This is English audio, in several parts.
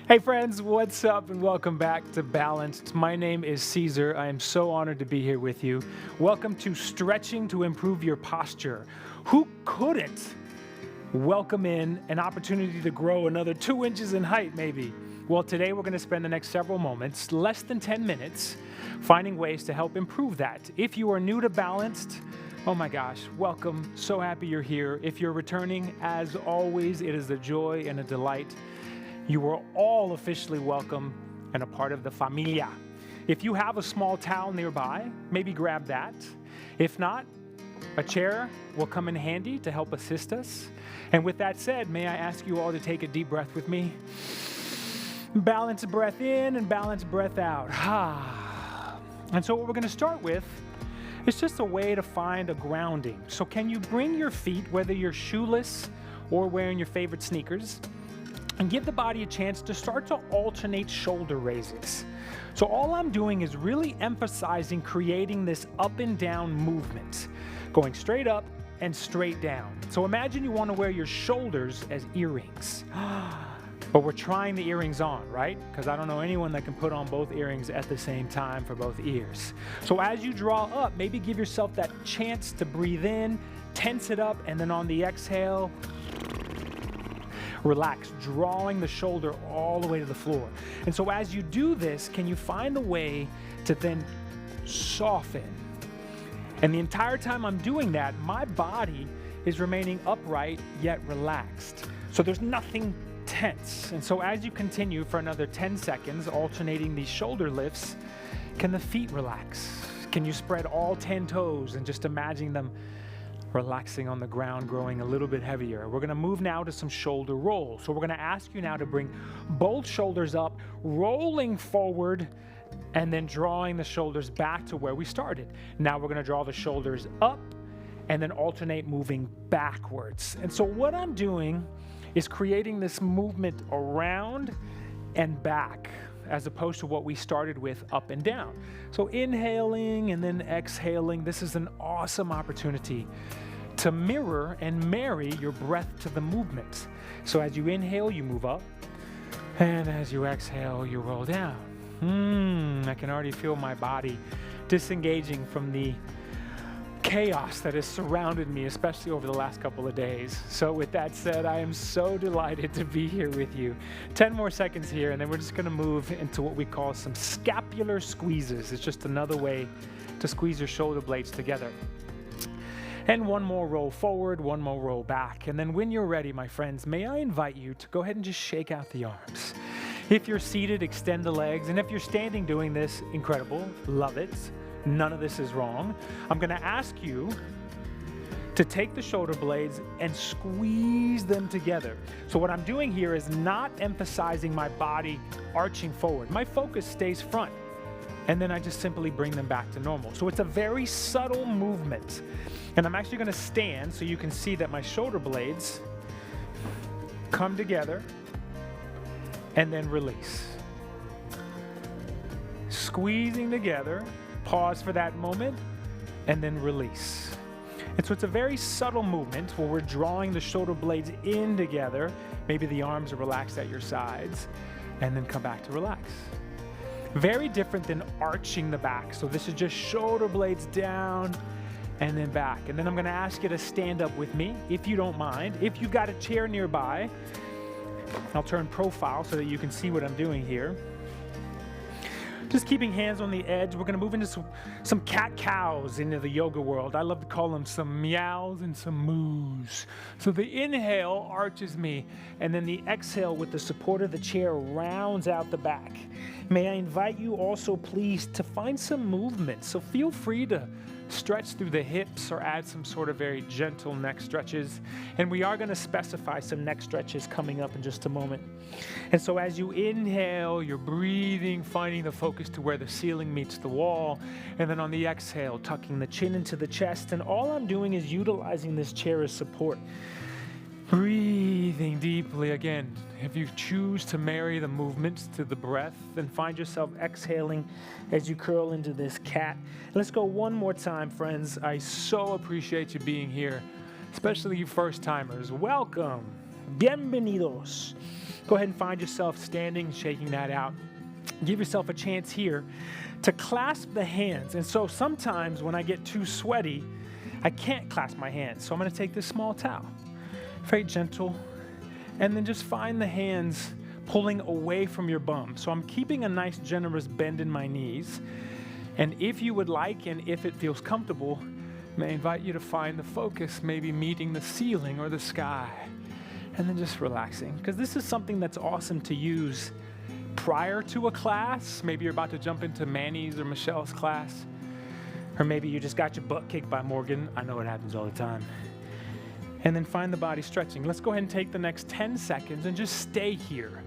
Hey friends, what's up and welcome back to Balanced. My name is Ceasar. I am so honored to be here with you. Welcome to Stretching to Improve Your Posture. Who couldn't welcome in an opportunity to grow another 2 inches in height maybe? Well, today we're going to spend the next several moments, less than 10 minutes, finding ways to help improve that. If you are new to Balanced, oh my gosh, welcome. So happy you're here. If you're returning, as always, it is a joy and a delight. You are all officially welcome and a part of the familia. If you have a small towel nearby, maybe grab that. If not, a chair will come in handy to help assist us. And with that said, may I ask you all to take a deep breath with me? Balance breath in and balance breath out. And so what we're going to start with is just a way to find a grounding. So can you bring your feet, whether you're shoeless or wearing your favorite sneakers, and give the body a chance to start to alternate shoulder raises. So all I'm doing is really emphasizing creating this up and down movement, going straight up and straight down. So imagine you want to wear your shoulders as earrings. But we're trying the earrings on, right? Because I don't know anyone that can put on both earrings at the same time for both ears. So as you draw up, maybe give yourself that chance to breathe in, tense it up, and then on the exhale, relax, drawing the shoulder all the way to the floor. And so as you do this, can you find a way to then soften? And the entire time I'm doing that, my body is remaining upright yet relaxed. So there's nothing tense. And so as you continue for another 10 seconds, alternating these shoulder lifts, can the feet relax? Can you spread all 10 toes and just imagine them relaxing on the ground, growing a little bit heavier? We're going to move now to some shoulder rolls. So we're going to ask you now to bring both shoulders up, rolling forward, and then drawing the shoulders back to where we started. Now we're going to draw the shoulders up and then alternate moving backwards. And so what I'm doing is creating this movement around and back, as opposed to what we started with, up and down. So inhaling and then exhaling, this is an awesome opportunity to mirror and marry your breath to the movement. So as you inhale, you move up, and as you exhale, you roll down. I can already feel my body disengaging from the chaos that has surrounded me, especially over the last couple of days. So with that said, I am so delighted to be here with you. 10 more seconds here, and then we're just going to move into what we call some scapular squeezes. It's just another way to squeeze your shoulder blades together. And one more roll forward, one more roll back. And then when you're ready, my friends, may I invite you to go ahead and just shake out the arms. If you're seated, extend the legs. And if you're standing doing this, incredible, love it. None of this is wrong. I'm going to ask you to take the shoulder blades and squeeze them together. So what I'm doing here is not emphasizing my body arching forward. My focus stays front, and then I just simply bring them back to normal. So it's a very subtle movement. And I'm actually going to stand so you can see that my shoulder blades come together and then release. Squeezing together. Pause for that moment, and then release. And so it's a very subtle movement where we're drawing the shoulder blades in together. Maybe the arms are relaxed at your sides, and then come back to relax. Very different than arching the back. So this is just shoulder blades down and then back. And then I'm going to ask you to stand up with me, if you don't mind. If you've got a chair nearby, I'll turn profile so that you can see what I'm doing here. Just keeping hands on the edge. We're going to move into some cat-cows into the yoga world. I love to call them some meows and some moos. So the inhale arches me, and then the exhale with the support of the chair rounds out the back. May I invite you also, please, to find some movement. So feel free to stretch through the hips or add some sort of very gentle neck stretches. And we are going to specify some neck stretches coming up in just a moment. And so as you inhale, you're breathing, finding the focus to where the ceiling meets the wall. And then on the exhale, tucking the chin into the chest. And all I'm doing is utilizing this chair as support. Breathing deeply again. If you choose to marry the movements to the breath, then find yourself exhaling as you curl into this cat. Let's go one more time, friends. I so appreciate you being here, especially you first-timers. Welcome. Bienvenidos. Go ahead and find yourself standing, shaking that out. Give yourself a chance here to clasp the hands. And so sometimes when I get too sweaty, I can't clasp my hands. So I'm going to take this small towel, very gentle, and then just find the hands pulling away from your bum. So I'm keeping a nice generous bend in my knees. And if you would like, and if it feels comfortable, may I invite you to find the focus, maybe meeting the ceiling or the sky, and then just relaxing. Because this is something that's awesome to use prior to a class. Maybe you're about to jump into Manny's or Michelle's class, or maybe you just got your butt kicked by Morgan. I know it happens all the time. And then find the body stretching. Let's go ahead and take the next 10 seconds and just stay here,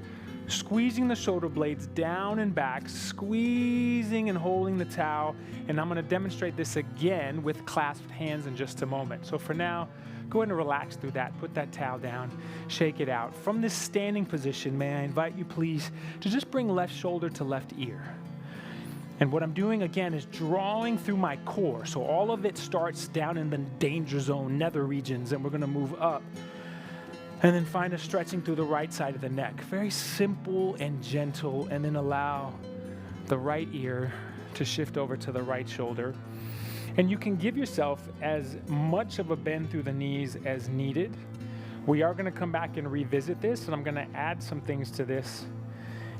squeezing the shoulder blades down and back, squeezing and holding the towel. And I'm going to demonstrate this again with clasped hands in just a moment. So for now, go ahead and relax through that. Put that towel down, shake it out. From this standing position, may I invite you please to just bring left shoulder to left ear. And what I'm doing again is drawing through my core. So all of it starts down in the danger zone, nether regions, and we're going to move up. And then find a stretching through the right side of the neck. Very simple and gentle, and then allow the right ear to shift over to the right shoulder. And you can give yourself as much of a bend through the knees as needed. We are going to come back and revisit this, and I'm going to add some things to this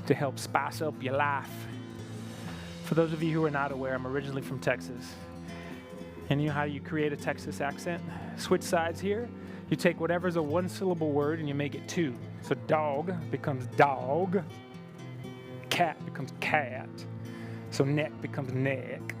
to help spice up your life. For those of you who are not aware, I'm originally from Texas. And you know how you create a Texas accent? Switch sides here. You take whatever's a one-syllable word and you make it two. So dog becomes dog. Cat becomes cat. So neck becomes neck.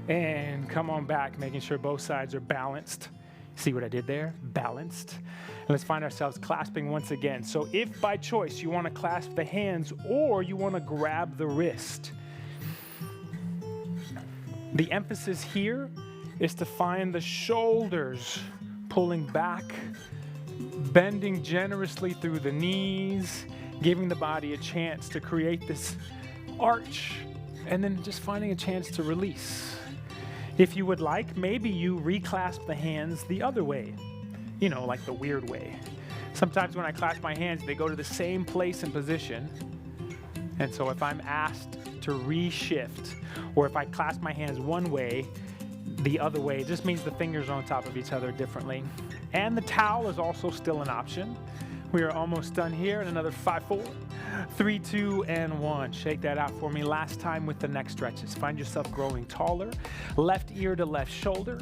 And come on back, making sure both sides are balanced. See what I did there? Balanced. And let's find ourselves clasping once again. So if by choice you want to clasp the hands or you want to grab the wrist, the emphasis here is to find the shoulders pulling back, bending generously through the knees, giving the body a chance to create this arch, and then just finding a chance to release. If you would like, maybe you reclasp the hands the other way, like the weird way. Sometimes when I clasp my hands, they go to the same place and position. And so if I'm asked to reshift, or if I clasp my hands one way, the other way, it just means the fingers are on top of each other differently. And the towel is also still an option. We are almost done here in another 5, 4, 3, 2, and 1. Shake that out for me. Last time with the neck stretches. Find yourself growing taller, left ear to left shoulder.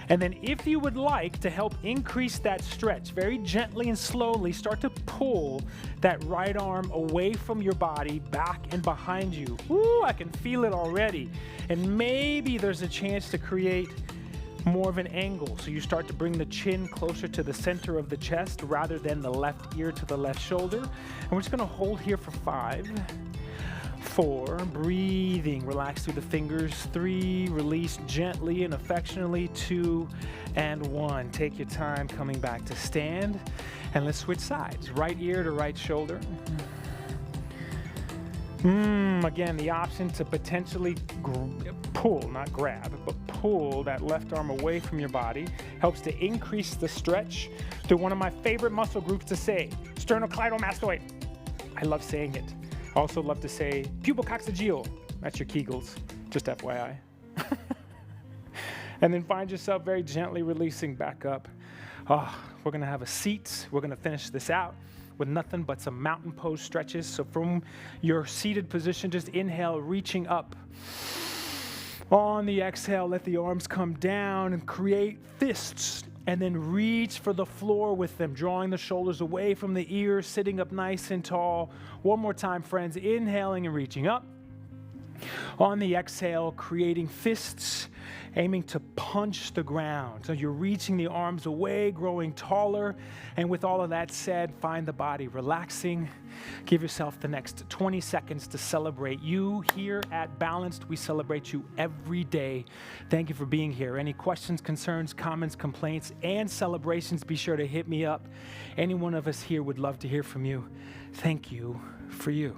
And then if you would like to help increase that stretch, very gently and slowly start to pull that right arm away from your body, back and behind you. Woo, I can feel it already. And maybe there's a chance to create more of an angle. So you start to bring the chin closer to the center of the chest rather than the left ear to the left shoulder. And we're just going to hold here for 5, 4, breathing, relax through the fingers, 3, release gently and affectionately, 2, and 1. Take your time coming back to stand, and let's switch sides. Right ear to right shoulder. Again, the option to potentially pull, not grab, but pull that left arm away from your body helps to increase the stretch to one of my favorite muscle groups to say, sternocleidomastoid. I love saying it. I also love to say pubococcygeal. That's your Kegels, just FYI. And then find yourself very gently releasing back up. We're going to have a seat. We're going to finish this out with nothing but some mountain pose stretches. So from your seated position, just inhale, reaching up. On the exhale, let the arms come down and create fists. And then reach for the floor with them, drawing the shoulders away from the ears, sitting up nice and tall. One more time, friends. Inhaling and reaching up. On the exhale, creating fists, aiming to punch the ground. So you're reaching the arms away, growing taller. And with all of that said, find the body relaxing. Give yourself the next 20 seconds to celebrate you. Here at Balanced, we celebrate you every day. Thank you for being here. Any questions, concerns, comments, complaints, and celebrations, be sure to hit me up. Any one of us here would love to hear from you. Thank you for you.